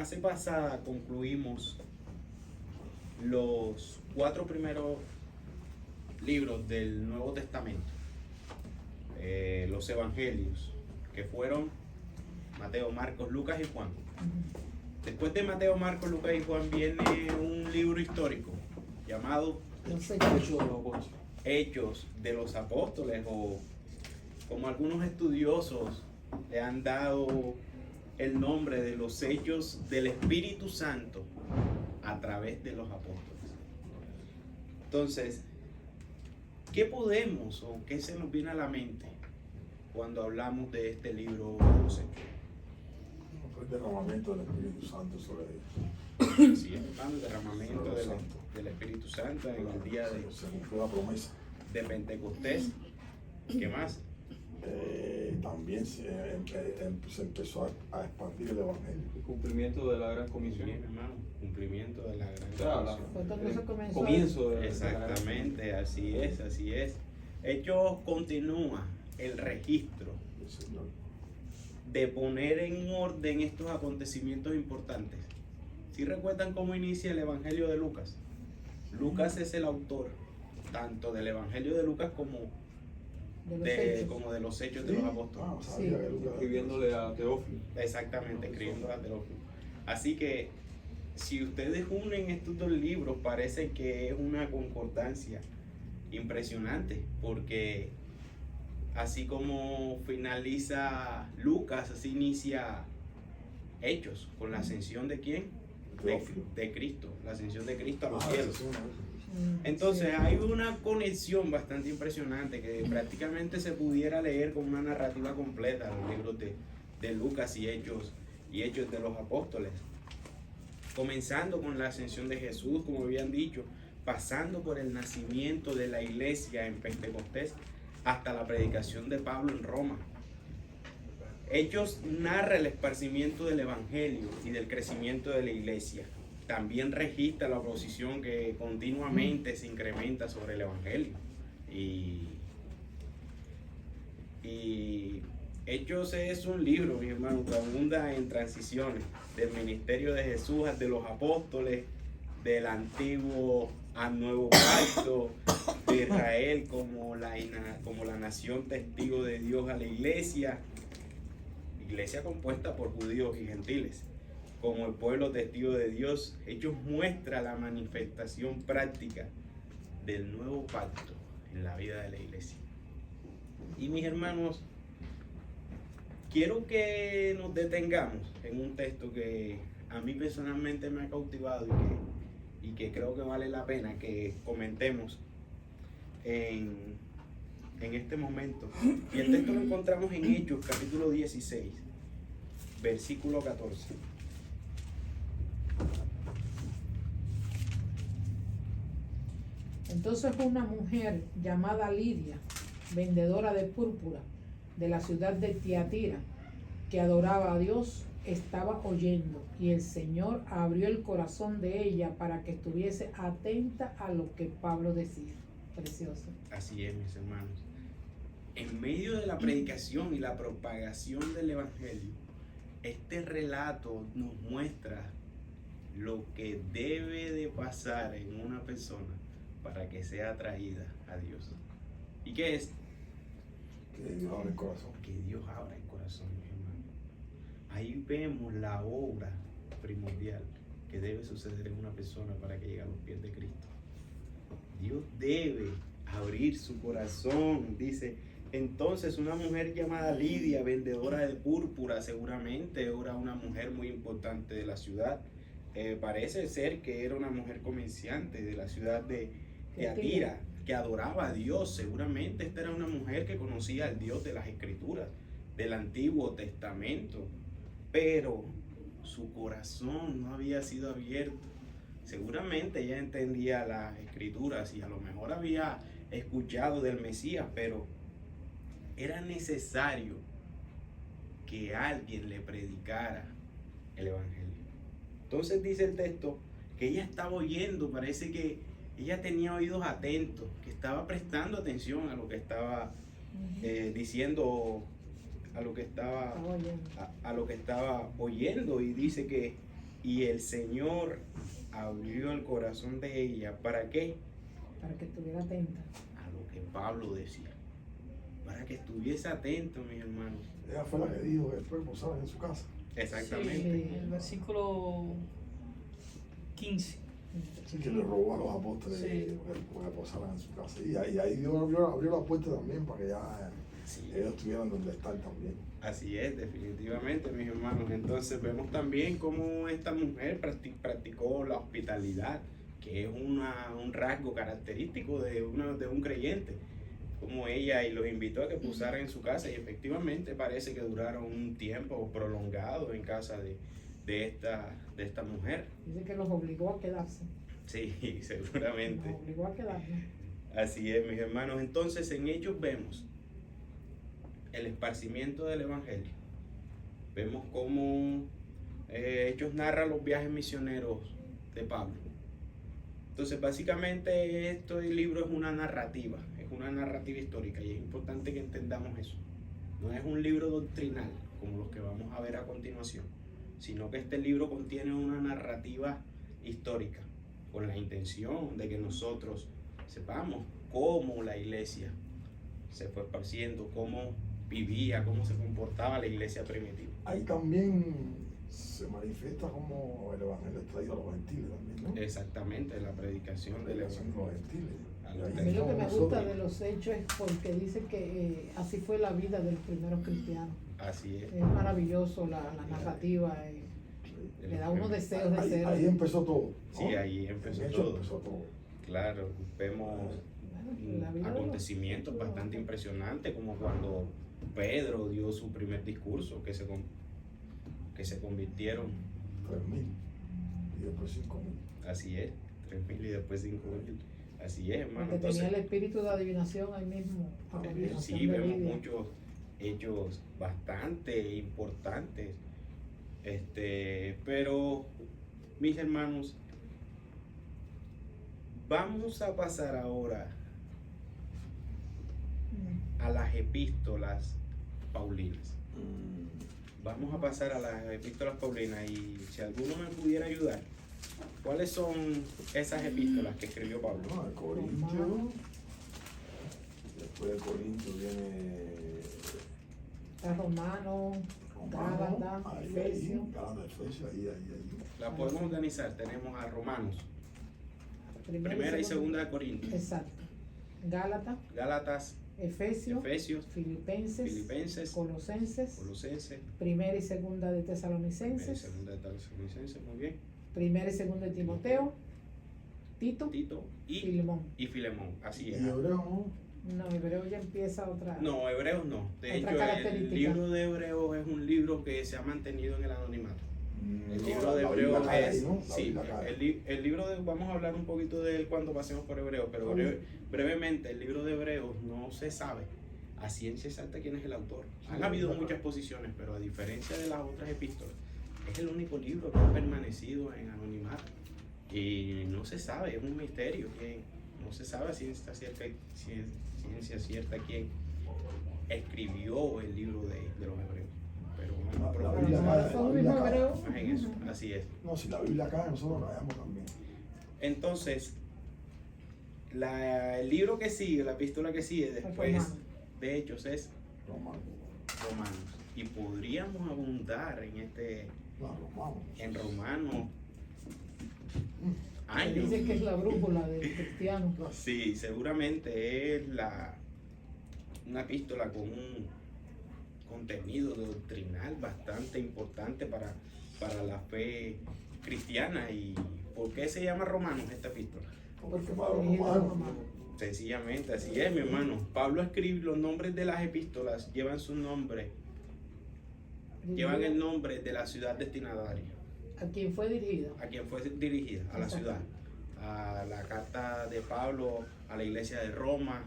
clase pasada concluimos los 4 primeros libros del Nuevo Testamento, los evangelios, que fueron Mateo, Marcos, Lucas y Juan. Después de Mateo, Marcos, Lucas y Juan viene un libro histórico llamado Hechos de los Apóstoles, o como algunos estudiosos le han dado el nombre de los hechos del Espíritu Santo a través de los apóstoles. Entonces, ¿qué podemos o qué se nos viene a la mente cuando hablamos de este libro de los Hechos? El derramamiento del Espíritu Santo sobre ellos. Sí, hermano, el derramamiento del Espíritu Santo en el día Se cumplió la promesa. de Pentecostés. ¿Qué más? También se empezó a expandir el Evangelio. El cumplimiento de la gran comisión. Bien, hermano, cumplimiento de la gran Claro, comisión. Comienzo de Exactamente, así es, así es. Hechos continúa el registro El Señor. de poner en orden estos acontecimientos importantes. ¿Sí recuerdan cómo inicia el Evangelio de Lucas? Lucas es el autor tanto del Evangelio de Lucas como de los Hechos de los Apóstoles. Sabía que Lucas- escribiéndole a Teófilo. Exactamente, escribiendo a Teófilo. Así que si ustedes unen estos dos libros, parece que es una concordancia impresionante, porque así como finaliza Lucas, así inicia Hechos, con la ascensión de ¿quién? Teófilo. De Cristo, la ascensión de Cristo a los Ah, cielos. sí, sí. Entonces hay una conexión bastante impresionante que prácticamente se pudiera leer como una narrativa completa los libros de Lucas y Hechos de los Apóstoles. Comenzando con la ascensión de Jesús, como habían dicho, pasando por el nacimiento de la iglesia en Pentecostés, hasta la predicación de Pablo en Roma. Hechos narra el esparcimiento del evangelio y del crecimiento de la iglesia. También registra la oposición que continuamente se incrementa sobre el evangelio. Y Hechos es un libro, mi hermano, que abunda en transiciones del ministerio de Jesús, de los apóstoles, del antiguo al nuevo pacto, de Israel como la nación testigo de Dios a la iglesia compuesta por judíos y gentiles, como el pueblo testigo de Dios. Hechos muestra la manifestación práctica del nuevo pacto en la vida de la iglesia. Y mis hermanos, quiero que nos detengamos en un texto que a mí personalmente me ha cautivado y que creo que vale la pena que comentemos en este momento. Y el texto lo encontramos en Hechos, capítulo 16, versículo 14. Entonces una mujer llamada Lidia, vendedora de púrpura de la ciudad de Tiatira, que adoraba a Dios, estaba oyendo, y el Señor abrió el corazón de ella para que estuviese atenta a lo que Pablo decía. Precioso. Así es, mis hermanos. En medio de la predicación y la propagación del evangelio, este relato nos muestra lo que debe de pasar en una persona para que sea atraída a Dios. ¿Y qué es? Que Dios abre el corazón. Que Dios abra el corazón, mis hermanos. Ahí vemos la obra primordial que debe suceder en una persona para que llegue a los pies de Cristo. Dios debe abrir su corazón, dice. Entonces una mujer llamada Lidia, vendedora de púrpura, seguramente era una mujer muy importante de la ciudad. Parece ser que era una mujer comerciante de la ciudad de Tiatira, que adoraba a Dios. Seguramente esta era una mujer que conocía al Dios de las Escrituras, del Antiguo Testamento, pero su corazón no había sido abierto. Seguramente ella entendía las Escrituras y a lo mejor había escuchado del Mesías, pero era necesario que alguien le predicara el evangelio. Entonces dice el texto que ella estaba oyendo, parece que ella tenía oídos atentos, que estaba prestando atención a lo que estaba diciendo, a lo que estaba oyendo, y dice que Y el Señor abrió el corazón de ella. ¿Para qué? Para que estuviera atenta. A lo que Pablo decía. Para que estuviese atento, mis hermanos. Ella fue la que dijo que después posaban en su casa. Exactamente. Sí, el versículo 15. Sí, que le robó a los apóstoles Sí. que posaran en su casa. Y ahí Dios abrió la puerta también para que ya Sí. ellos estuvieran donde están también. Así es, definitivamente, mis hermanos. Entonces vemos también cómo esta mujer practicó la hospitalidad, que es un rasgo característico de un creyente. Como ella y los invitó a que posaran en su casa, y efectivamente parece que duraron un tiempo prolongado en casa de esta mujer. Dice que los obligó a quedarse. Sí, seguramente. Los obligó a quedarse. Así es, mis hermanos. Entonces en ellos vemos el esparcimiento del Evangelio. Vemos cómo Hechos narra los viajes misioneros de Pablo. Entonces básicamente este libro es una narrativa histórica, y es importante que entendamos eso. No es un libro doctrinal como los que vamos a ver a continuación, sino que este libro contiene una narrativa histórica con la intención de que nosotros sepamos cómo la iglesia se fue esparciendo, cómo vivía, cómo se comportaba la iglesia primitiva. Ahí también se manifiesta como el evangelio es traído a los gentiles también, ¿no? Exactamente, la predicación del Predicación de los evangelio. gentiles. A Y los ahí A mí lo que me estamos gusta nosotros. de los hechos es porque dice que así fue la vida de los primeros cristianos. Así es. Es maravilloso la narrativa. Le da unos deseos de ser. Ahí empezó todo. ¿no? Sí, ahí empezó En hecho, todo. empezó todo. Claro, vemos Bueno, la vida de los- acontecimientos bastante impresionantes, como cuando Pedro dio su primer discurso, que se convirtieron, 3.000 y después 5.000. así es, 3.000 y después 5.000. Así es, hermano. Porque tenía el espíritu de adivinación ahí mismo. la adivinación Sí, de vemos Lidia. muchos hechos bastante importantes. Pero, mis hermanos, vamos a pasar ahora a las epístolas paulinas. Vamos a pasar a las epístolas paulinas, y si alguno me pudiera ayudar, ¿cuáles son esas epístolas que escribió Pablo? No, el Corintio. Después de Corintio viene Está Romano, Gálatas, Efesios. Gálatas, Efesios, ahí. La podemos organizar. Tenemos a Romanos, primera y segunda de Corintios, Exacto. Gálatas, Gálatas, Efesios, Efesios, Filipenses, Colosenses, Colosenses, primera y segunda de primera y Tesalonicenses, segunda de Tesalonicenses, muy bien, primera y segunda de Timoteo, Tito, Tito y Filemón. Filemón, así Y es. Hebreos, ¿no? No, Hebreo ya empieza otra. No, Hebreos no. De Otra hecho, el característica. libro de Hebreos es un libro que se ha mantenido en el anonimato. El libro de La Biblia Hebreos cae ahí, es, ¿no? La sí, Biblia cae. el libro de, vamos a hablar un poquito de él cuando pasemos por Hebreos, pero brevemente, el libro de Hebreos no se sabe a ciencia exacta quién es el autor. Han habido muchas posiciones, pero a diferencia de las otras epístolas, es el único libro que ha permanecido en anonimato, y no se sabe, es un misterio quién, no se sabe a ciencia cierta quién escribió el libro de los Hebreos. Pero vamos a La profundizar Biblia cae, Son la los Biblia mismos cae. hebreos. más en eso. Así es. No, si la Biblia cae, nosotros caemos también. Entonces, el libro que sigue, la epístola que sigue después Romano. de Hechos es Romano. Romanos. Y podríamos abundar en Romanos Se años. dice que es la brújula del cristiano. Sí, seguramente es una epístola con un contenido doctrinal bastante importante para la fe cristiana. ¿Y por qué se llama Romanos esta epístola? Porque fue Pablo dirigido a los Romano. romanos. Sencillamente, así es, mi hermano. Pablo escribe los nombres de las epístolas, llevan su nombre, llevan el nombre de la ciudad destinataria, ¿A quién fue dirigida? a quien fue dirigida, a la Exacto. ciudad. A la carta de Pablo a la iglesia de Roma,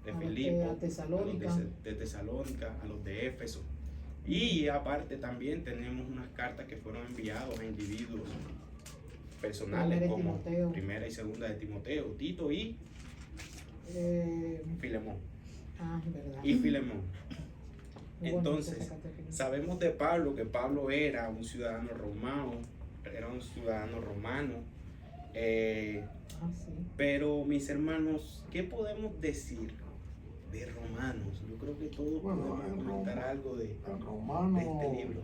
de A los Filipo, de Tesalónica. a los de Tesalónica, a los de Éfeso. Y aparte también tenemos unas cartas que fueron enviadas a individuos personales, Primera y como Timoteo. primera y segunda de Timoteo, Tito y Filemón. Verdad. Y Filemón. Muy bonito Entonces, esa catequesis. sabemos de Pablo que Pablo era un ciudadano romano, era un ciudadano romano. Sí. Pero mis hermanos, ¿qué podemos decir de Romanos? Yo creo que todos Bueno, podemos comentar algo de En Romanos, este libro.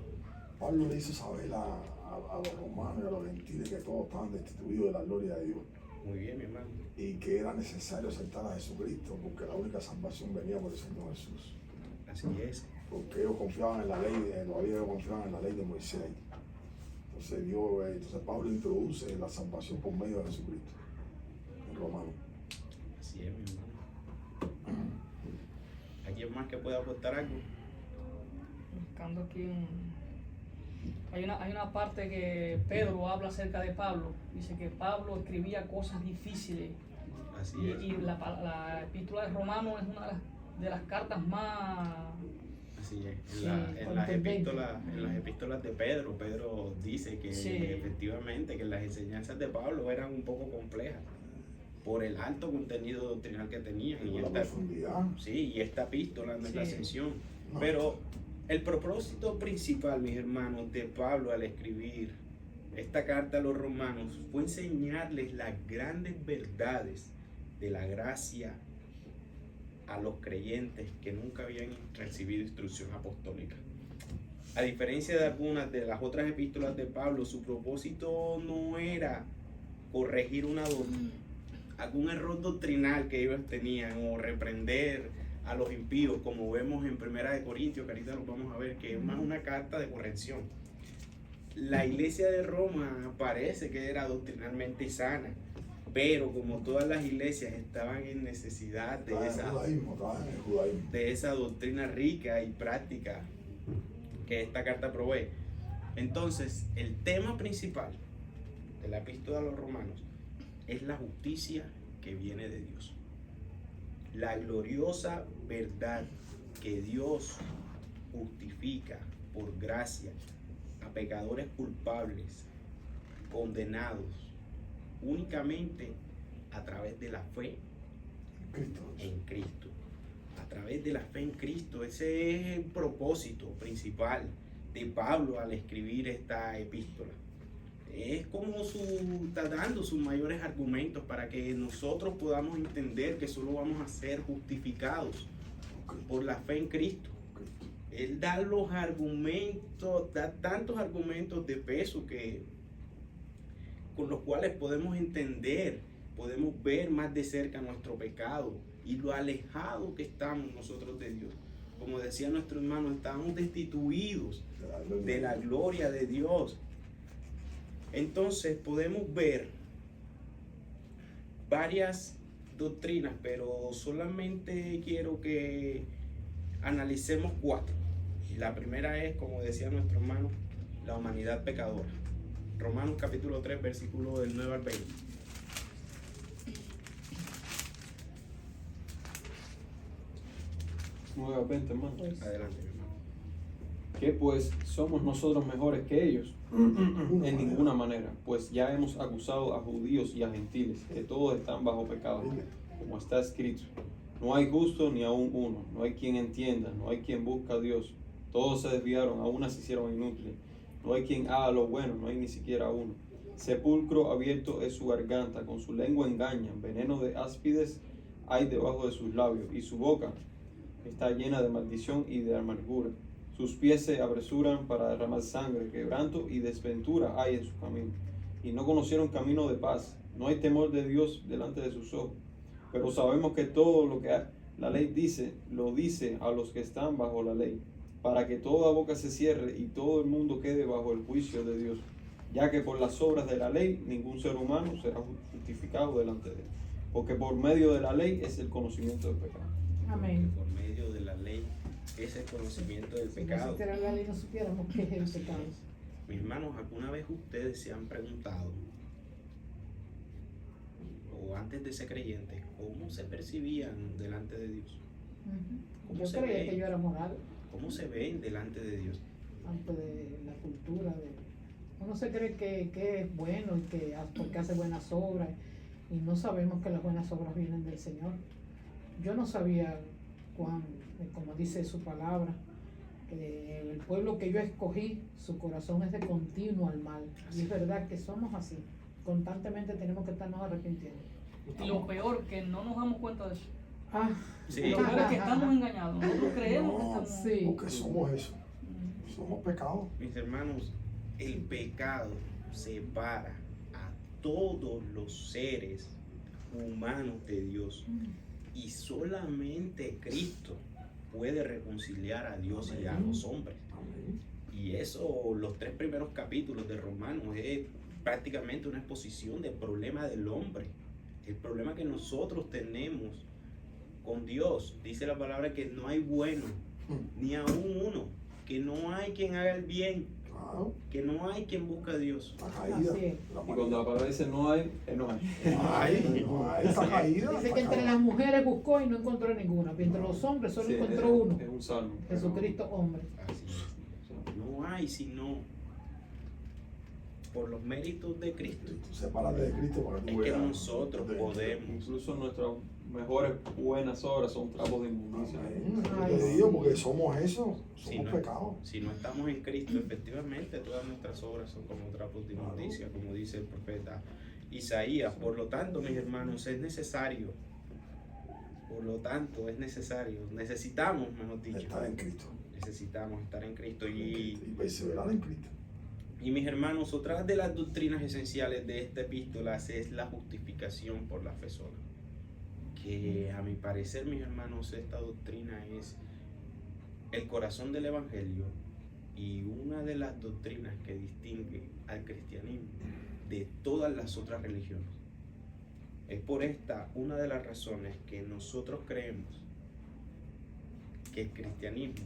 Pablo le hizo saber a los romanos y a los gentiles que todos estaban destituidos de la gloria de Dios Muy bien, mi hermano. y que era necesario aceptar a Jesucristo porque la única salvación venía por el Señor Jesús. Así es. Porque ellos confiaban en la ley, todavía ellos confiaban en la ley de Moisés. Entonces Pablo introduce la salvación por medio de Jesucristo en Romanos. Así es, mi hermano. ¿Alguien más que pueda aportar algo? Buscando aquí hay una parte que Pedro habla acerca de Pablo. Dice que Pablo escribía cosas difíciles. Así Y, es. y la epístola de Romanos es una de las cartas más... Así es. Sí, En las contundente. epístolas de Pedro, Pedro dice que Sí. efectivamente que las enseñanzas de Pablo eran un poco complejas por el alto contenido doctrinal que tenían. Y por la profundidad. Sí, y esta epístola no es la Sí. ascensión. No. Pero el propósito principal, mis hermanos, de Pablo al escribir esta carta a los romanos fue enseñarles las grandes verdades de la gracia a los creyentes que nunca habían recibido instrucción apostólica. A diferencia de algunas de las otras epístolas de Pablo, su propósito no era corregir algún error doctrinal que ellos tenían o reprender a los impíos, como vemos en 1 de Corintios, que ahorita lo vamos a ver, que es más una carta de corrección. La iglesia de Roma parece que era doctrinalmente sana, pero como todas las iglesias estaban en necesidad de Estaba en el judaísmo. de esa doctrina rica y práctica que esta carta provee. Entonces, el tema principal de la epístola a los romanos es la justicia que viene de Dios. La gloriosa verdad que Dios justifica por gracia a pecadores culpables, condenados únicamente a través de la fe Cristo. en Cristo. A través de la fe en Cristo. Ese es el propósito principal de Pablo al escribir esta epístola. Es como está dando sus mayores argumentos para que nosotros podamos entender que solo vamos a ser justificados por la fe en Cristo. Él da los argumentos, da tantos argumentos de peso con los cuales podemos entender, podemos ver más de cerca nuestro pecado y lo alejado que estamos nosotros de Dios. Como decía nuestro hermano, estamos destituidos de la gloria de Dios. Entonces podemos ver varias doctrinas, pero solamente quiero que analicemos 4. La primera es, como decía nuestro hermano, la humanidad pecadora. Romanos capítulo 3, versículo del 9 al 20. Nuevamente, hermano. Pues, Adelante, mi hermano. ¿Qué pues somos nosotros mejores que ellos? En ninguna manera, pues ya hemos acusado a judíos y a gentiles, que todos están bajo pecado, como está escrito. No hay justo ni aún uno, no hay quien entienda, no hay quien busque a Dios. Todos se desviaron, a una se hicieron inútiles. No hay quien haga lo bueno, no hay ni siquiera uno. Sepulcro abierto es su garganta, con su lengua engañan, veneno de áspides hay debajo de sus labios, y su boca está llena de maldición y de amargura. Sus pies se apresuran para derramar sangre, quebranto y desventura hay en su camino. Y no conocieron camino de paz. No hay temor de Dios delante de sus ojos. Pero sabemos que todo lo que la ley dice, lo dice a los que están bajo la ley, para que toda boca se cierre y todo el mundo quede bajo el juicio de Dios. Ya que por las obras de la ley ningún ser humano será justificado delante de él. Porque por medio de la ley es el conocimiento del pecado. amén. Por medio de la ley es el conocimiento del Si no pecado. existiera la ley, no supiéramos qué es el pecado. Mis hermanos, ¿alguna vez ustedes se han preguntado, o antes de ser creyentes, cómo se percibían delante de Dios? ¿Cómo Yo se creía ve? que yo era moral, ¿Cómo se ven delante de Dios? tanto de la cultura. Uno se cree que es bueno y que porque hace buenas obras, y no sabemos que las buenas obras vienen del Señor. Yo no sabía como dice su palabra, el pueblo que yo escogí, su corazón es de continuo al mal. Y es verdad que somos así. Constantemente tenemos que estarnos arrepintiendo. Y lo peor, que no nos damos cuenta de eso. Ah, Sí. Lo peor es que estamos engañados. Nosotros creemos que No, estamos. Sí. porque somos eso. Somos pecados. Mis hermanos, el pecado separa a todos los seres humanos de Dios. Y solamente Cristo puede reconciliar a Dios y a los hombres. Amén. Y eso, los 3 primeros capítulos de Romanos, es prácticamente una exposición del problema del hombre. El problema que nosotros tenemos con Dios. Dice la palabra que no hay bueno, ni aún uno. Que no hay quien haga el bien. Claro, Que no hay quien busque a Dios. está caída. Así es. La Y cuando la palabra dice no hay, no hay. está caída. Dice está que entre caída. las mujeres buscó y no encontró ninguna. Pero entre los hombres solo Sí, encontró uno. Es un salmo. Jesucristo hombre. Así es. No hay sino por los méritos de Cristo. Tú sepárate de Cristo para que Es tú que veas. nosotros podemos. Incluso nuestras mejores buenas obras son trapos de inmundicia. Amén. Ay, Te digo, porque somos eso. Si Somos no, pecados. si no estamos en Cristo, efectivamente todas nuestras obras son como trapos de inmundicia, como dice el profeta Isaías. Por lo tanto, mis hermanos, es necesario. Por lo tanto, es necesario. Necesitamos, mejor dicho. Estar en Cristo. Necesitamos estar en Cristo. Y perseverar en Cristo. Y mis hermanos, otra de las doctrinas esenciales de esta epístola es la justificación por la fe sola. Que a mi parecer, mis hermanos, esta doctrina es el corazón del evangelio y una de las doctrinas que distingue al cristianismo de todas las otras religiones. Es por esta una de las razones que nosotros creemos que el cristianismo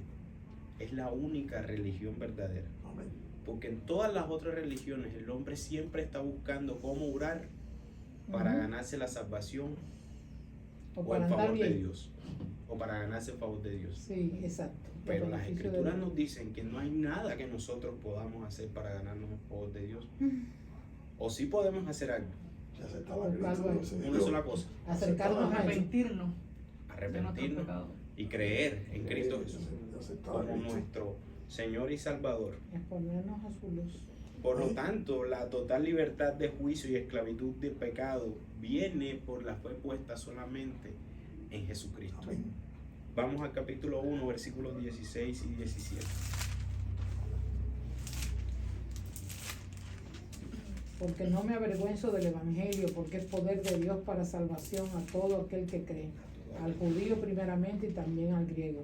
es la única religión verdadera. Amén. Porque en todas las otras religiones el hombre siempre está buscando cómo orar para Ujú. ganarse la salvación O o para el andar favor de bien. Dios, o para ganarse el favor de Dios. Sí, exacto. Pero El las beneficio escrituras de Dios. nos dicen que no hay nada que nosotros podamos hacer para ganarnos el favor de Dios. O sí podemos hacer algo, Y aceptar a Cristo. una sola cosa, Acercarnos a Él. Arrepentirnos de nuestros arrepentirnos pecados. y creer en Cristo Jesús Aceptar a como Cristo. nuestro Señor y Salvador. Exponernos a su luz. Por lo tanto, la total libertad de juicio y esclavitud del pecado viene por la fe puesta solamente en Jesucristo. Amén. Vamos al capítulo 1, versículos 16 y 17. Porque no me avergüenzo del Evangelio, porque es poder de Dios para salvación a todo aquel que cree, al judío primeramente y también al griego.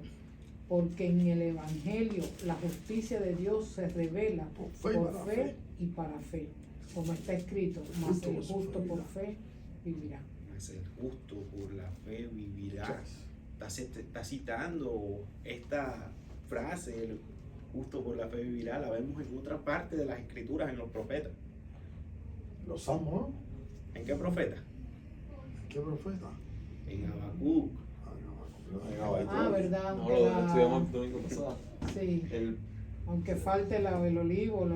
Porque en el Evangelio la justicia de Dios se revela Por fe y por para fe fe. y para fe, como está escrito, El mas justo el por su justo fe por vivirá. fe vivirá. Mas el justo por la fe vivirá. Yes. Está citando esta frase, el justo por la fe vivirá, la vemos en otra parte de las escrituras, en los profetas. Los salmos, ¿no? ¿En qué profeta? ¿Qué profeta? En Habacuc. Ah, verdad, No, aunque lo la- estudiamos el domingo pasado. sí, El, aunque falte el olivo,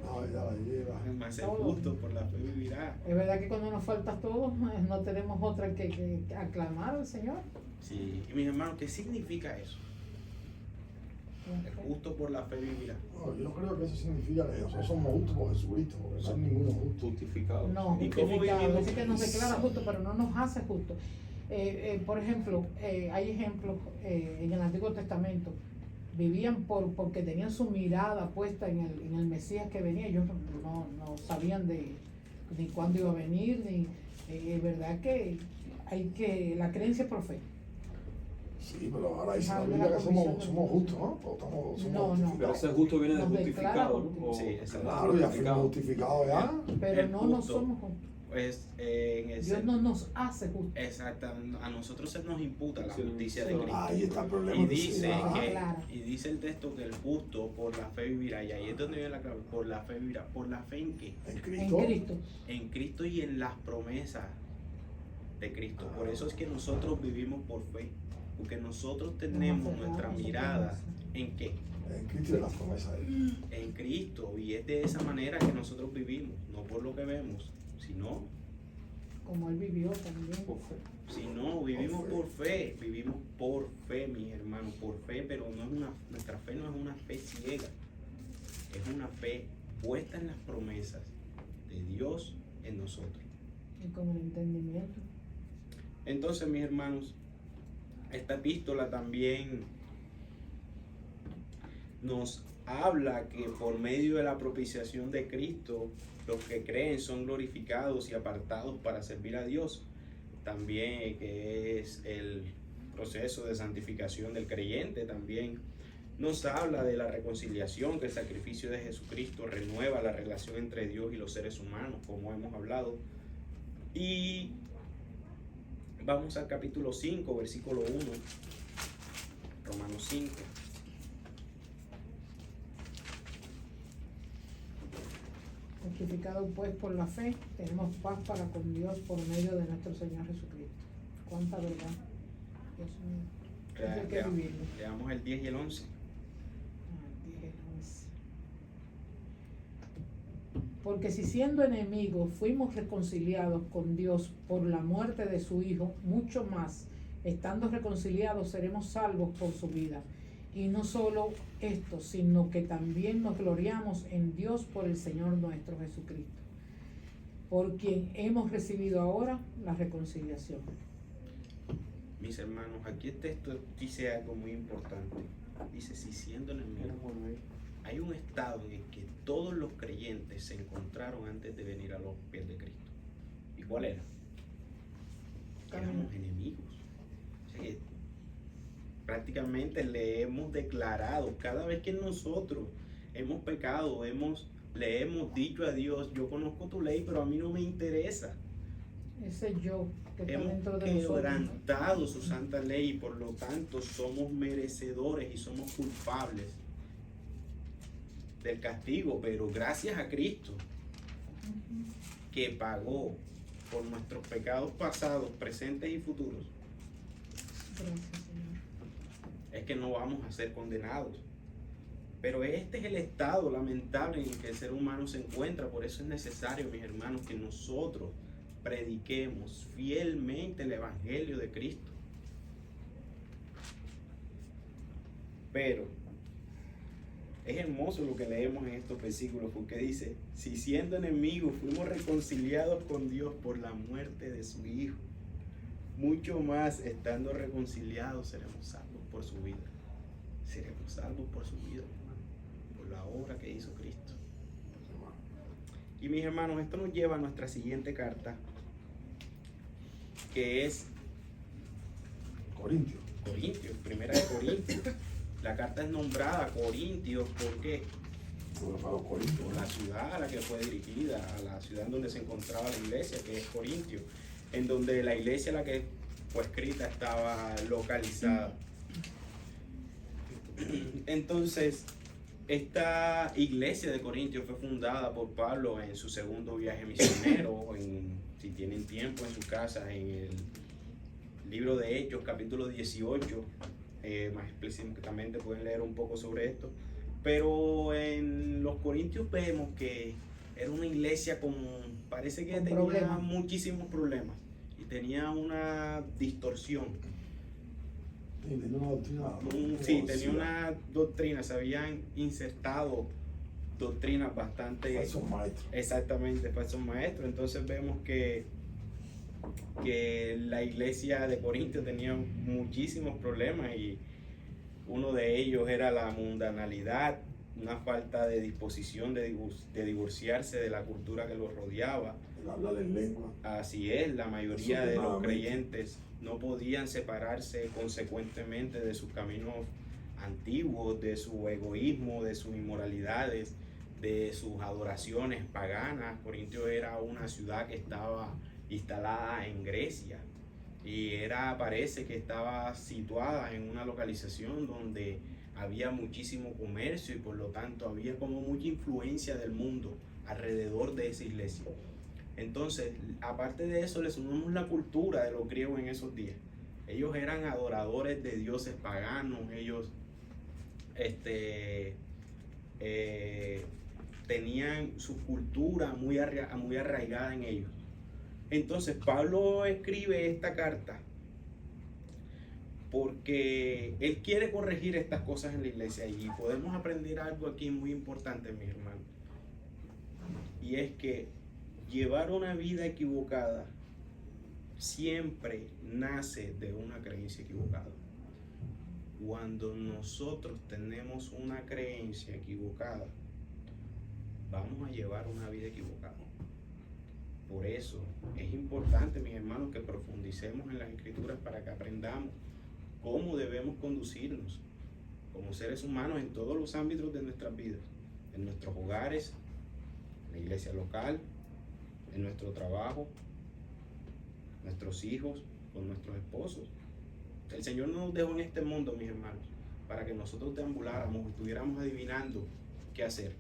Ah, ya la lleva. Mas el Todo. justo por la fe vivirá. es verdad que cuando nos falta todo, no tenemos otra que aclamar al Señor. Sí. Y mis hermanos, ¿qué significa eso? El justo por la fe vivirá. No, yo creo que eso significa que nosotros somos justos por Jesucristo, porque no hay ninguno justo. justificado. No, ¿Y cómo justificado. vivimos? Dice que nos declara justo, pero no nos hace justo. Por ejemplo, hay ejemplos en el Antiguo Testamento. Vivían porque tenían su mirada puesta en el Mesías que venía. Ellos no sabían ni cuándo iba a venir, ni es verdad que la creencia es por fe. Sí, pero ahora dice la Habla Biblia la que comisión de somos Dios. justos, ¿no? O somos No, no. Pero justificados. ese justo viene de Nos declara justificado, ¿no? O- Sí, exacto. Claro, ya fuimos justificados ya. Pero El no justo. somos justos. Pues en ese, Dios no nos hace justos. exacto, a nosotros se nos imputa la Sí, justicia de sí. Cristo. Ahí está el problema. Y que dice, sí, ajá. Claro. y dice el texto que el justo por la fe vivirá. Y ahí es donde viene la clave. Por la fe vivirá. ¿Por la fe en qué? En En Cristo. Cristo. En Cristo y en las promesas de Cristo. Por eso es que nosotros vivimos por fe. Porque nosotros tenemos Nos nuestra aferramos a su mirada promesa. en qué? En Cristo y en las promesas de Él. En Cristo. Y es de esa manera que nosotros vivimos. No por lo que vemos, sino como él vivió también. Por fe. Si no, vivimos Por vivimos por fe, mis hermanos, por fe, pero no es nuestra fe no es una fe ciega, es una fe puesta en las promesas de Dios en nosotros. Y con el entendimiento. Entonces, mis hermanos, esta epístola también nos habla que por medio de la propiciación de Cristo, los que creen son glorificados y apartados para servir a Dios. También que es el proceso de santificación del creyente. También nos habla de la reconciliación, que el sacrificio de Jesucristo renueva la relación entre Dios y los seres humanos, como hemos hablado. Y vamos al capítulo 5, versículo 1, Romanos 5. Justificados pues por la fe, tenemos paz para con Dios por medio de nuestro Señor Jesucristo. Cuánta verdad. Dios mío. Eso hay que vivirlo. Leamos el 10 y el 11. Porque si siendo enemigos fuimos reconciliados con Dios por la muerte de su Hijo, mucho más, estando reconciliados, seremos salvos por su vida. Y no solo esto, sino que también nos gloriamos en Dios por el Señor nuestro Jesucristo, por quien hemos recibido ahora la reconciliación. Mis hermanos, aquí el texto dice algo muy importante. Dice, si siendo enemigos, hay un estado en el que todos los creyentes se encontraron antes de venir a los pies de Cristo. ¿Y cuál era? Éramos enemigos. O sea, que prácticamente le hemos declarado, cada vez que nosotros hemos pecado, le hemos dicho a Dios, yo conozco tu ley, pero a mí no me interesa. Ese yo que está Hemos dentro de nosotros, ¿no? quebrantado su santa ley y por lo tanto somos merecedores y somos culpables del castigo, pero gracias a Cristo que pagó por nuestros pecados pasados, presentes y futuros, Gracias, Señor. es que no vamos a ser condenados. Pero este es el estado lamentable en el que el ser humano se encuentra. Por eso es necesario, mis hermanos, que nosotros prediquemos fielmente el Evangelio de Cristo. Pero es hermoso lo que leemos en estos versículos, porque dice, si siendo enemigos fuimos reconciliados con Dios por la muerte de su Hijo, mucho más estando reconciliados seremos salvos por su vida. Seremos salvos por su vida, hermano, por la obra que hizo Cristo. Y mis hermanos, esto nos lleva a nuestra siguiente carta, que es Corintios. Corintios, primera de Corintios. La carta es nombrada Corintios, ¿por qué? Para los Corintios. Por la ciudad a la que fue dirigida, a la ciudad en donde se encontraba la iglesia, que es Corintios, en donde la iglesia a la que fue escrita estaba localizada. Entonces, esta iglesia de Corintios fue fundada por Pablo en su segundo viaje misionero. Si tienen tiempo en su casa, en el libro de Hechos, capítulo 18, más explícitamente pueden leer un poco sobre esto. Pero en los Corintios vemos que era una iglesia parece que tenía problemas. muchísimos problemas y tenía una distorsión. Sí, tenía una doctrina. Sí, tenía una doctrina, se habían insertado doctrinas bastante... Falsos maestros. Exactamente, falsos maestros. Entonces vemos que la iglesia de Corinto tenía muchísimos problemas y uno de ellos era la mundanalidad, una falta de disposición de divorciarse de la cultura que los rodeaba. El hablar en lengua. Así es, la mayoría de los Desafortunadamente. creyentes no podían separarse consecuentemente de sus caminos antiguos, de su egoísmo, de sus inmoralidades, de sus adoraciones paganas. Corintio era una ciudad que estaba instalada en Grecia y parece que estaba situada en una localización donde había muchísimo comercio y por lo tanto había como mucha influencia del mundo alrededor de esa iglesia. Entonces, aparte de eso, le sumamos la cultura de los griegos en esos días. Ellos eran adoradores de dioses paganos, ellos tenían su cultura muy arraigada en ellos. Entonces Pablo escribe esta carta porque él quiere corregir estas cosas en la iglesia, y podemos aprender algo aquí muy importante, mis hermanos, y es que llevar una vida equivocada siempre nace de una creencia equivocada. Cuando nosotros tenemos una creencia equivocada, vamos a llevar una vida equivocada. Por eso es importante, mis hermanos, que profundicemos en las Escrituras para que aprendamos cómo debemos conducirnos como seres humanos en todos los ámbitos de nuestras vidas, en nuestros hogares, en la iglesia local, en nuestro trabajo, nuestros hijos, con nuestros esposos. El Señor no nos dejó en este mundo, mis hermanos, para que nosotros deambuláramos o estuviéramos adivinando qué hacer.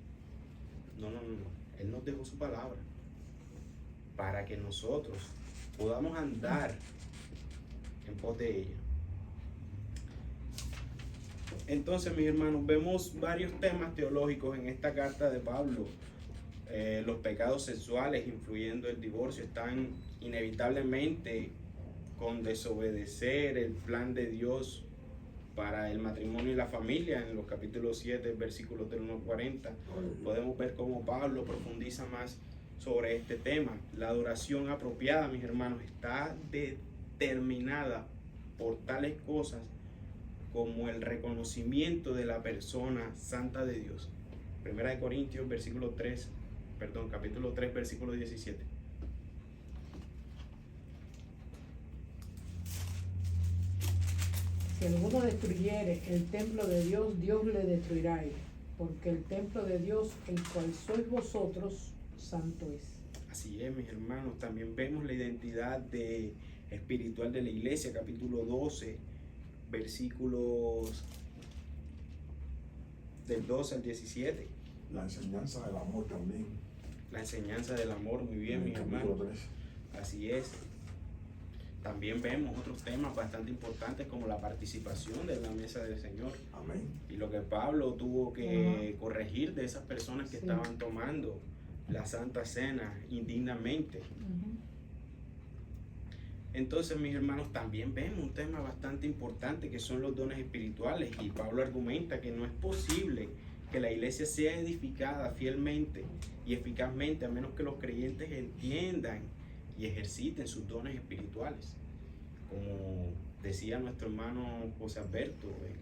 No. Él nos dejó su palabra para que nosotros podamos andar en pos de ella. Entonces, mis hermanos, vemos varios temas teológicos en esta carta de Pablo. Los pecados sexuales, influyendo el divorcio, están inevitablemente con desobedecer el plan de Dios para el matrimonio y la familia. En los capítulos 7, versículos del 1 al 40, podemos ver cómo Pablo profundiza más sobre este tema. La adoración apropiada, mis hermanos, está determinada por tales cosas como el reconocimiento de la persona santa de Dios. Primera de Corintios, capítulo 3, versículo 17. Si alguno destruyere el templo de Dios, Dios le destruirá a él, porque el templo de Dios, el cual sois vosotros, santo es. Así es, mis hermanos. También vemos la identidad espiritual de la iglesia, capítulo 12, versículos del 12 al 17. La enseñanza del amor también. La enseñanza del amor, muy bien, mis hermanos. Así es. También vemos otros temas bastante importantes como la participación de la mesa del Señor. Amén. Y lo que Pablo tuvo que corregir de esas personas que estaban tomando la Santa Cena indignamente. Entonces, mis hermanos, también vemos un tema bastante importante que son los dones espirituales, y Pablo argumenta que no es posible que la iglesia sea edificada fielmente y eficazmente a menos que los creyentes entiendan y ejerciten sus dones espirituales. Como decía nuestro hermano José Alberto en el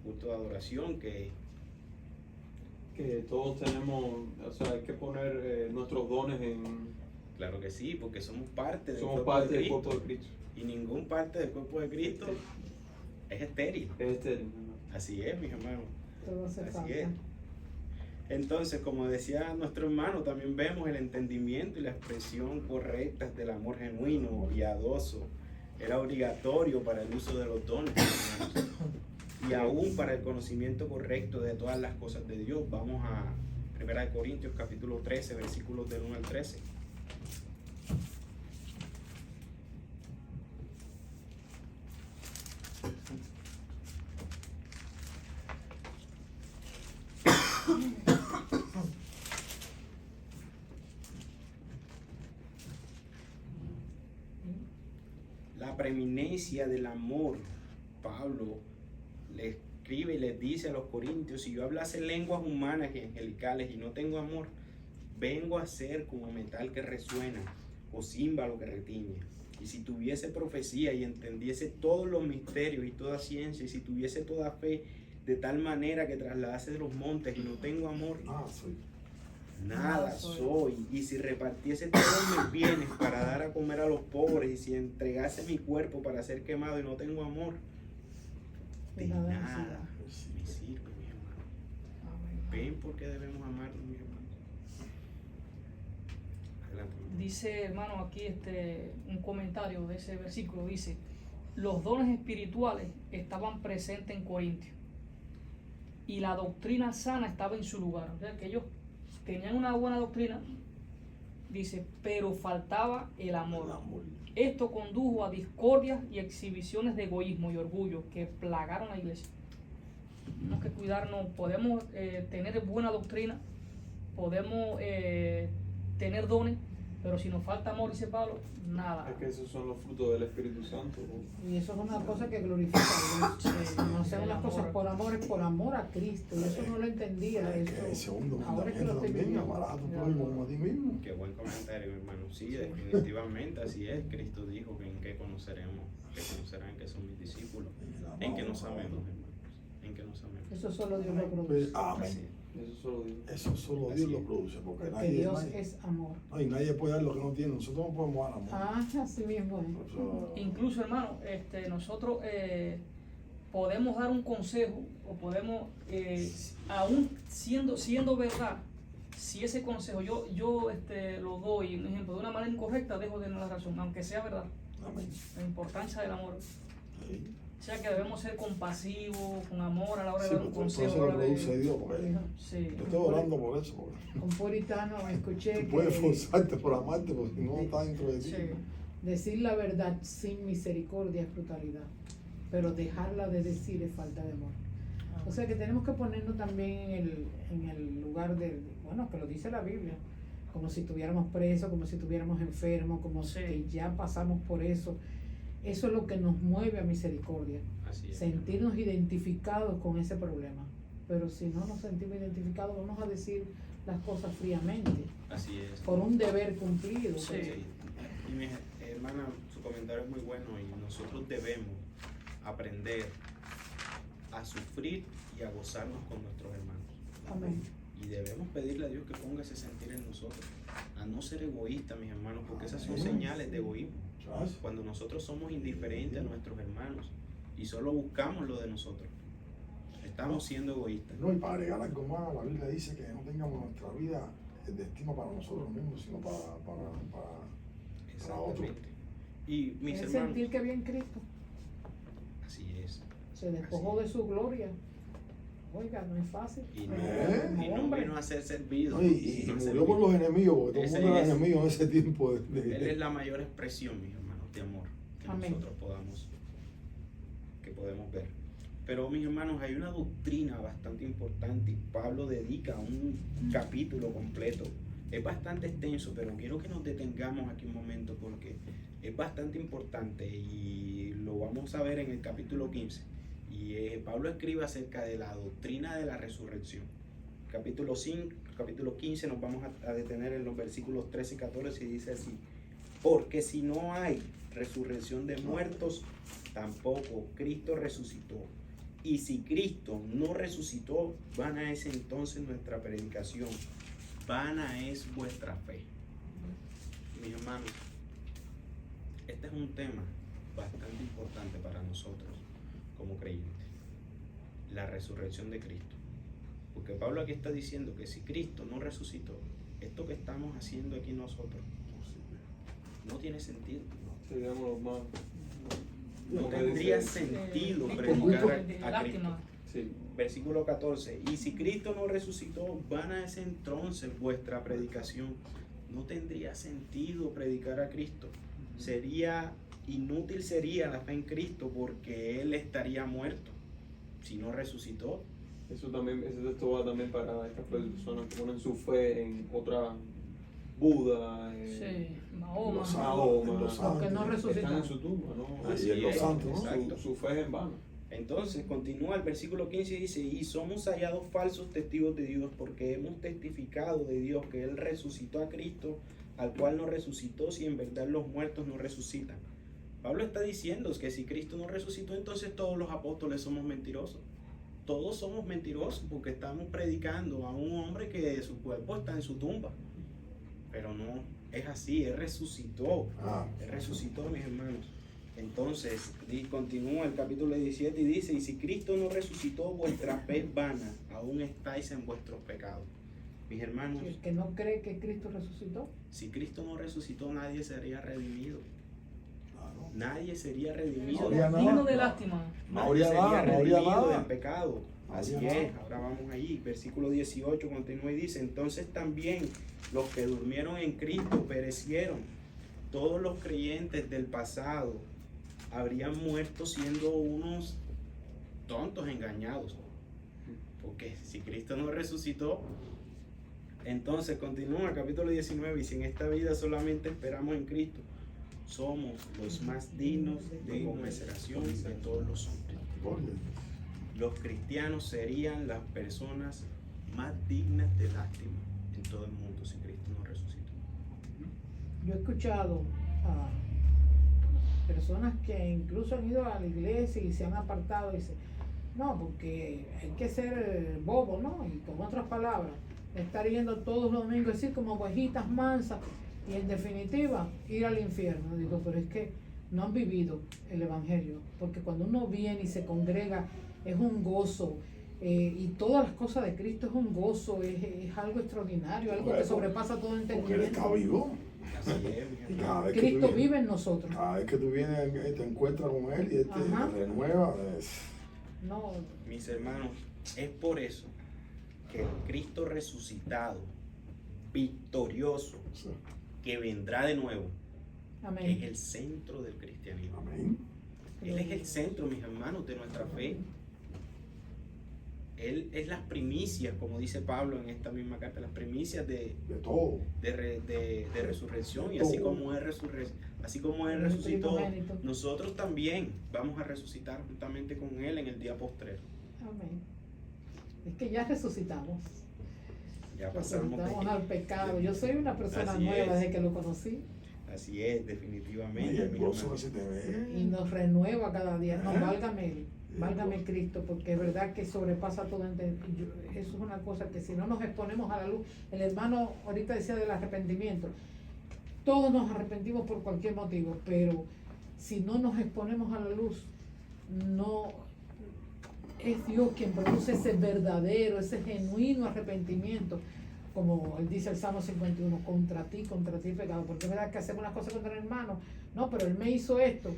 culto de adoración, que todos tenemos, o sea, hay que poner nuestros dones claro que sí, porque somos parte del somos cuerpo parte de del Cristo, cuerpo de Cristo. y ningún parte del cuerpo de Cristo es estéril. Es estéril. Así es, mis hermanos. Todo hace Así falta. es. Entonces, como decía nuestro hermano, también vemos el entendimiento y la expresión correctas del amor genuino, piadoso. Era obligatorio para el uso de los dones, hermanos, y aún para el conocimiento correcto de todas las cosas de Dios. Vamos a 1 Corintios capítulo 13, versículos del 1 al 13. La preeminencia del amor. Pablo le escribe y les dice a los corintios: si yo hablase lenguas humanas y angelicales y no tengo amor, vengo a ser como metal que resuena o címbalo que retiñe. Y si tuviese profecía y entendiese todos los misterios y toda ciencia, y si tuviese toda fe de tal manera que trasladase los montes y no tengo amor, nada soy. Y si repartiese todos mis bienes para dar a comer a los pobres, y si entregase mi cuerpo para ser quemado y no tengo amor, de nada me sirve, mi hermano. ¿Ven por qué debemos amarnos, mis hermanos? Adelante. Dice, hermano, aquí un comentario de ese versículo, dice: los dones espirituales estaban presentes en Corintios y la doctrina sana estaba en su lugar. O sea, que ellos tenían una buena doctrina, dice, pero faltaba el amor. Esto condujo a discordias y exhibiciones de egoísmo y orgullo que plagaron a la iglesia. Tenemos que cuidarnos. Podemos tener buena doctrina, podemos tener dones, Pero si nos falta amor, dice Pablo, nada. Es que esos son los frutos del Espíritu Santo. Y eso es una cosa que glorifica a Dios. No hacer El unas amor. cosas por amor a Cristo. Y eso no lo entendía. Es que el Eso, segundo ahora es que lo mandamiento estoy también, viviendo. amarás a tu prójimo como a ti mismo. Qué buen comentario, mi hermano. Sí, definitivamente así es. Cristo dijo que en qué conoceremos, que conocerán que son mis discípulos. En que nos amemos, hermanos. En que nos amemos. Eso solo Dios lo Pues, produce. amén. Así es. Eso solo Dios. Eso solo Así Dios lo es. produce, porque Porque nadie, Dios nadie, es amor. no, y nadie puede dar lo que no tiene. Nosotros no podemos dar amor. Ah, así mismo es. Eso- Incluso, hermano, nosotros podemos dar un consejo o podemos, aún siendo verdad, si ese consejo yo lo doy, un ejemplo, de una manera incorrecta, dejo de tener la razón, aunque sea verdad. Amén. La importancia del amor. Sí. O sea que debemos ser compasivos, con amor a la hora de Sí, dar un porque todo consejo. eso a lo la hora de- produce Dios, porque Sí. yo estoy orando por eso, porque Un puritano escuché tú puedes que esforzarte por amarte, porque si no está dentro de ti. Sí. decir la verdad sin misericordia es brutalidad, pero dejarla de decir es falta de amor. O sea que tenemos que ponernos también en el lugar bueno, que lo dice la Biblia, como si estuviéramos presos, como si estuviéramos enfermos, como Sí. que ya pasamos por eso. Eso es lo que nos mueve a misericordia, Así es. sentirnos identificados con ese problema. Pero si no nos sentimos identificados, vamos a decir las cosas fríamente, Así es. por un deber cumplido. Sí. Sí. Y mi hermana, su comentario es muy bueno y nosotros debemos aprender a sufrir y a gozarnos con nuestros hermanos. Amén. Y debemos pedirle a Dios que ponga ese sentir en nosotros, a no ser egoístas, mis hermanos, porque esas son Amén. señales de egoísmo. ¿Sabes? Cuando nosotros somos indiferentes a nuestros hermanos y solo buscamos lo de nosotros, estamos siendo egoístas. No, y para agregar algo más, la Biblia dice que no tengamos nuestra vida el destino para nosotros mismos, sino para otros. Exactamente. Y mis Es hermanos, sentir que había en Cristo. así es. Se despojó de su gloria. Oiga, no es fácil. Y ¿Eh? no, y no vino a ser servido. No, y sino a murió servir. por los enemigos, porque todo el Ese mundo era es. enemigo en ese tiempo. Él es la mayor expresión, mis hermanos, de amor que Amén. nosotros podemos ver. Pero, mis hermanos, hay una doctrina bastante importante y Pablo dedica un capítulo completo. Es bastante extenso, pero quiero que nos detengamos aquí un momento porque es bastante importante y lo vamos a ver en el capítulo 15. Y Pablo escribe acerca de la doctrina de la resurrección. Capítulo 15 nos vamos a detener en los versículos 13 y 14 y dice así: porque si no hay resurrección de muertos, tampoco Cristo resucitó. Y si Cristo no resucitó, vana es entonces nuestra predicación, vana es vuestra fe. Mis hermanos, este es un tema bastante importante para nosotros como creyentes, la resurrección de Cristo. Porque Pablo aquí está diciendo que si Cristo no resucitó, esto que estamos haciendo aquí nosotros no tiene sentido. Seríamos los más. No como tendría dice- sentido Es predicar como a de Cristo. lástima. Sí. Versículo 14. Y si Cristo no resucitó, vana es entonces vuestra predicación. No tendría sentido predicar a Cristo. Inútil sería la fe en Cristo porque Él estaría muerto si no resucitó. Eso también, ese texto va también para estas personas que ponen su fe en otra Buda, Sí, Mahoma. Los Mahoma, los Aunque no santos. resucitó. están en su tumba, ¿no? Así Y en los es, santos, ¿no? exacto. Su fe es en vano. Entonces continúa el versículo 15 y dice: y somos hallados falsos testigos de Dios porque hemos testificado de Dios que Él resucitó a Cristo, al cual no resucitó si en verdad los muertos no resucitan. Pablo está diciendo que si Cristo no resucitó, entonces todos los apóstoles somos mentirosos. Todos somos mentirosos porque estamos predicando a un hombre que su cuerpo está en su tumba. Pero no es así, Él resucitó. Él resucitó, mis hermanos. Entonces, continúa el capítulo 17 y dice: y si Cristo no resucitó, vuestra fe es vana, aún estáis en vuestros pecados. Mis hermanos, El que no cree que Cristo resucitó. si Cristo no resucitó, nadie sería redimido. Claro. Nadie sería redimido. No habría Digno nada. de lástima. No Nadie habría sería nada, no habría redimido nada. del pecado. No Así habría es, nada. ahora vamos allí. Versículo 18 continúa y dice: entonces también los que durmieron en Cristo perecieron. Todos los creyentes del pasado habrían muerto siendo unos tontos engañados. Porque si Cristo no resucitó, Entonces continúa capítulo 19, y si en esta vida solamente esperamos en Cristo, somos los más dignos de conmiseración de todos los hombres. Gloria a Dios. Los cristianos serían las personas más dignas de lástima en todo el mundo si Cristo no resucitó. Yo he escuchado a personas que incluso han ido a la iglesia y se han apartado y dicen, no, porque hay que ser bobo, ¿no? Y con otras palabras, estar yendo todos los domingos así como ovejitas mansas y en definitiva ir al infierno. Digo, pero es que no han vivido el evangelio, porque cuando uno viene y se congrega es un gozo, y todas las cosas de Cristo es un gozo, es algo extraordinario, algo que Bueno, sobrepasa todo Porque Él entendimiento. está vivo. Así es, mi Y hermano. cada vez que Cristo tú vienes- vive en nosotros. Cada vez que tú vienes, te encuentras con Él y Él Ajá. te renueva. No, Mis hermanos, es por eso que Cristo resucitado, victorioso, Sí. que vendrá de nuevo, es amén. el centro del cristianismo. Amén. Él es el centro, mis hermanos, de nuestra fe. Él es las primicias, como dice Pablo en esta misma carta, las primicias de De todo. resurrección. Y así como Él El resucitó, primogénito. nosotros también vamos a resucitar juntamente con Él en el día postrero. Amén. Es que ya resucitamos. Ya pasamos Resucitamos de- al pecado. Yo soy una persona Así nueva es. desde que lo conocí Así es, Y definitivamente. el mi gozo hermano. que se te ve. y nos renueva cada día. No, Ajá. válgame Cristo, porque es verdad que sobrepasa todo entendimiento. Eso es una cosa que si no nos exponemos a la luz, el hermano ahorita decía del arrepentimiento. Todos nos arrepentimos por cualquier motivo, pero si no nos exponemos a la luz, no es Dios quien produce ese verdadero, ese genuino arrepentimiento. Como él dice el Salmo 51, contra ti pecado, porque es verdad que hacemos las cosas contra el hermano, no, pero él me hizo esto,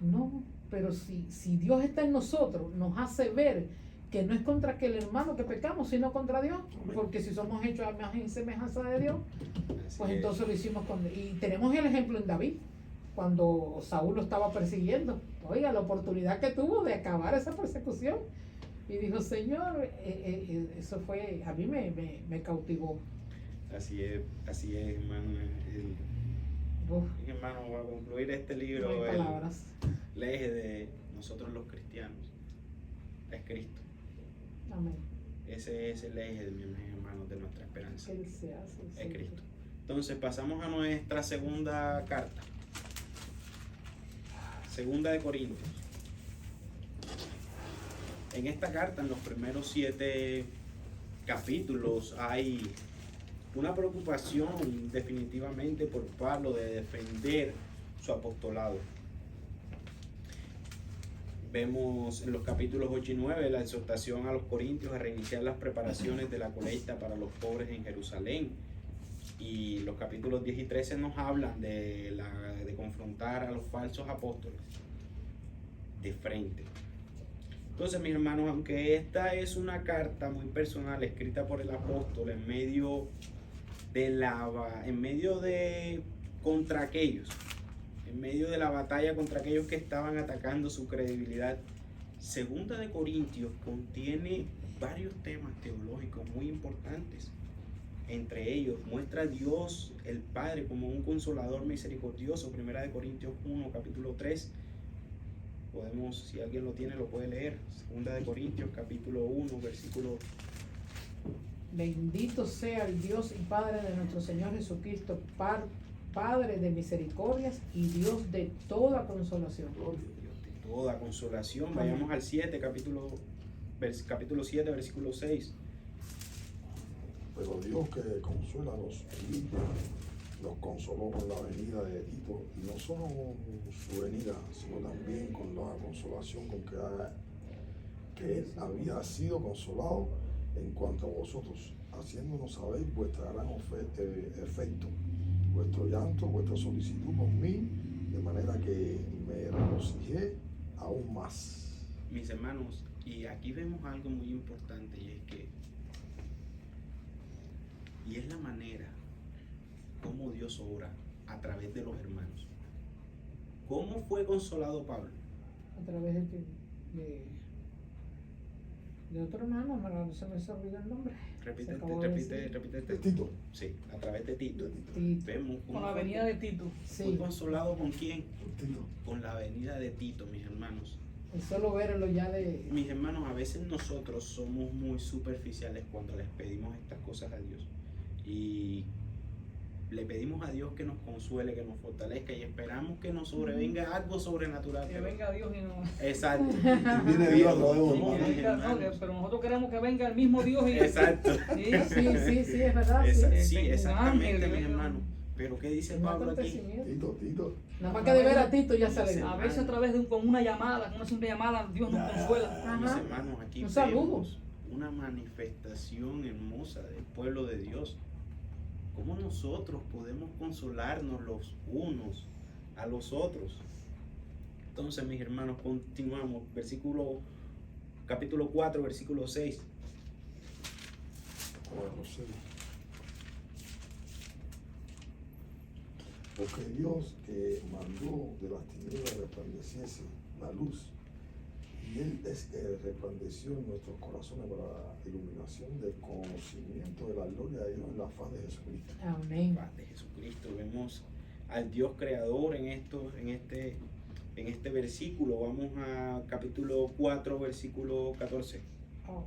no, pero si Dios está en nosotros, nos hace ver que no es contra aquel hermano que pecamos, sino contra Dios, porque si somos hechos a imagen y semejanza de Dios, Así pues es. entonces lo hicimos y tenemos el ejemplo en David, cuando Saúl lo estaba persiguiendo, oiga, la oportunidad que tuvo de acabar esa persecución, y dijo, Señor, eso fue, a mí me cautivó. Así es, hermano. Uf, Hermano, para concluir este no libro, hay palabras. el eje de nosotros los cristianos es Cristo. Amén. Ese es el eje, mis hermanos, de nuestra esperanza. Que Él se hace. Es Cristo. Entonces pasamos a nuestra segunda carta. Segunda de Corintios. En esta carta, en los primeros 7 capítulos, hay una preocupación definitivamente por Pablo de defender su apostolado. Vemos en los capítulos 8 y 9 la exhortación a los corintios a reiniciar las preparaciones de la colecta para los pobres en Jerusalén. Y los capítulos 10 y 13 nos hablan de confrontar a los falsos apóstoles de frente. Entonces, mis hermanos, aunque esta es una carta muy personal escrita por el apóstol en medio de contra aquellos, en medio de la batalla contra aquellos que estaban atacando su credibilidad, Segunda de Corintios contiene varios temas teológicos muy importantes. Entre ellos, muestra a Dios el Padre como un consolador misericordioso. Primera de Corintios 1, capítulo 3. Podemos, si alguien lo tiene, lo puede leer. Segunda de Corintios, capítulo 1, versículo. Bendito sea el Dios y Padre de nuestro Señor Jesucristo, Padre de misericordias y Dios de toda consolación. Gloria. Dios de toda consolación. Vayamos al 7, capítulo 7, versículo 6. Pero Dios que consuela a los humildes, los consoló con la venida de Tito, y no solo con su venida, sino también con la consolación con que él había sido consolado en cuanto a vosotros, haciéndonos saber vuestra gran efecto, vuestro llanto, vuestra solicitud por mí, de manera que me regocijé aún más. Mis hermanos, y aquí vemos algo muy importante, y es la manera como Dios obra a través de los hermanos. ¿Cómo fue consolado Pablo? A través de De otro hermano, se me olvidó el nombre. Repite, Se acabó de decir. repite. Tito. Sí, a través de Tito. Tito. Vemos Con la venida de Tito. Fue Sí, consolado con quién? Tito. Con la venida de Tito, mis hermanos. el solo verlo ya de... Mis hermanos, a veces nosotros somos muy superficiales cuando les pedimos estas cosas a Dios. Y le pedimos a Dios que nos consuele, que nos fortalezca y esperamos que nos sobrevenga algo sobrenatural. Que venga Dios y no. Exacto. Viene Dios a través de Somos un Que hermano. mis venga- no, hermanos. pero nosotros queremos que venga el mismo Dios y. Exacto. Sí. Sí, es verdad. Esa- Sí. sí, Un exactamente, ángel, mis ¿no? hermanos. Pero ¿qué dice Un Pablo aquí? acontecimiento. Tito. Nada más que de ver a Tito ya se Sí. alegró. A veces a través de con una llamada, con una simple llamada, Dios nos consuela. Ajá. Mis hermanos, aquí Un saludo. vemos una manifestación hermosa del pueblo de Dios. ¿Cómo nosotros podemos consolarnos los unos a los otros? Entonces, mis hermanos, continuamos. Capítulo 4, versículo 6. Bueno, sí. Porque Dios que mandó de las tinieblas resplandeciese la luz, y Él es que resplandeció en nuestros corazones para la iluminación del conocimiento de la gloria de Dios en la faz de Jesucristo. Amén. De Jesucristo. Vemos al Dios creador en este versículo. Vamos a capítulo 4, versículo 14. Oh,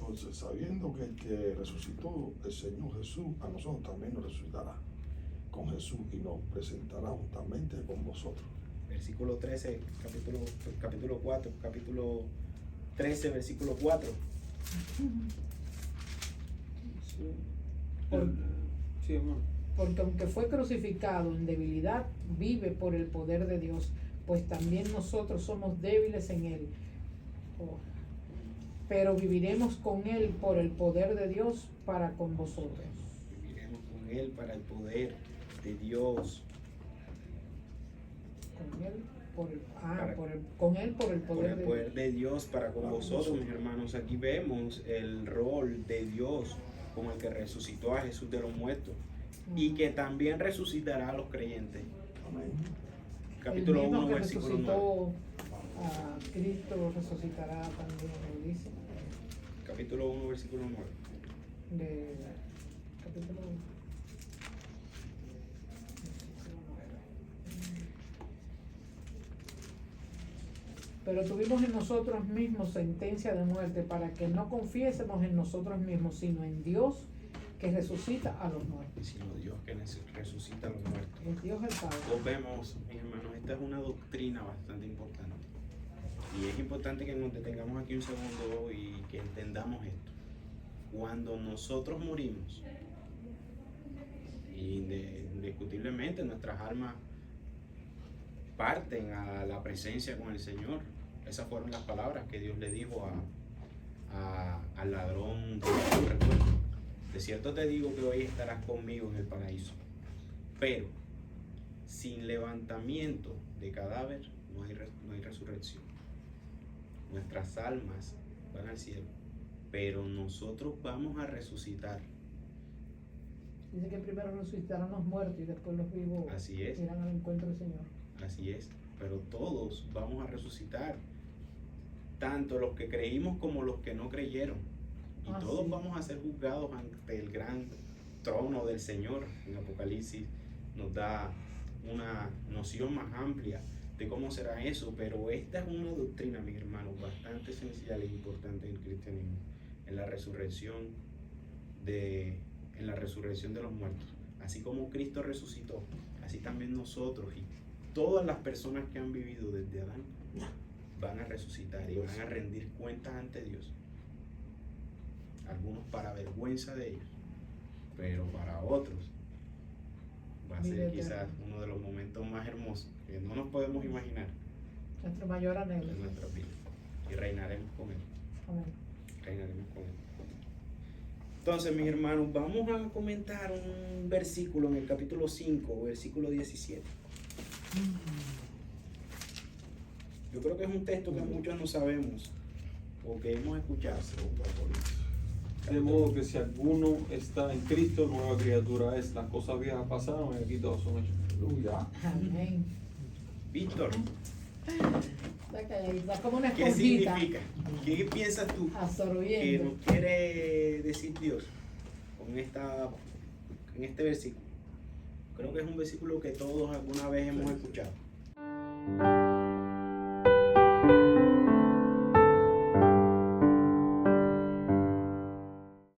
Entonces, sabiendo que el que resucitó el Señor Jesús, a nosotros también nos resucitará con Jesús y nos presentará juntamente con vosotros. Versículo 13, capítulo 4, capítulo 13, versículo 4. Por- Sí, hermano. Porque aunque fue crucificado en debilidad, vive por el poder de Dios, pues también nosotros somos débiles en Él. Oh. Pero viviremos con Él por el poder de Dios para con vosotros. Viviremos con Él para el poder de Dios. Con Él por el, Para- con Él por el Por poder el de poder de Dios para con Para vosotros, vosotros. mis hermanos. Aquí vemos el rol de Dios como el que resucitó a Jesús de los muertos y que también resucitará a los creyentes. Amén. Capítulo el mismo 1, que versículo 9. resucitó a Cristo resucitará también, lo dice. Capítulo 1, versículo 9. De capítulo 1. Pero tuvimos en nosotros mismos sentencia de muerte para que no confiésemos en nosotros mismos, sino en Dios que resucita a los muertos. Sino Dios que resucita a los muertos. Es Dios el Padre. Lo vemos, mis hermanos, esta es una doctrina bastante importante. Y es importante que nos detengamos aquí un segundo y que entendamos esto. Cuando nosotros morimos, indiscutiblemente nuestras almas parten a la presencia con el Señor. Esas fueron las palabras que Dios le dijo al ladrón del recuerdo. De cierto te digo que hoy estarás conmigo en el paraíso. Pero sin levantamiento de cadáver no hay resurrección. Nuestras almas van al cielo, pero nosotros vamos a resucitar. Dice que primero resucitarán los muertos y después los vivos Así es. irán al encuentro del Señor. Así es, pero todos vamos a resucitar, tanto los que creímos como los que no creyeron. Y Ah, todos sí. vamos a ser juzgados ante el gran trono del Señor. En Apocalipsis nos da una noción más amplia de cómo será eso, pero esta es una doctrina, mis hermanos, bastante esencial e importante en el cristianismo, en la resurrección de los muertos. Así como Cristo resucitó, así también nosotros y todas las personas que han vivido desde Adán van a resucitar y van a rendir cuentas ante Dios. Algunos para vergüenza de ellos, pero para otros va a Vida ser eterna. quizás uno de los momentos más hermosos que no nos podemos imaginar Nuestro mayor anhelo. en nuestras vidas. Y reinaremos con Él. Amén. Reinaremos con Él. Entonces, mis hermanos, vamos a comentar un versículo en el capítulo 5, versículo 17. Yo creo que es un texto que muchos no sabemos o que hemos escuchado. Segunda Corintios. De modo que si alguno está en Cristo, nueva criatura es. Las cosas viejas pasaron y aquí todos son hechos. Aleluya. Amén. Víctor, Está calladito, está como una ¿Qué esponjita significa? ¿Qué piensas tú que absorbiendo. nos quiere decir Dios con en este versículo? Creo que es un versículo que todos alguna vez hemos escuchado.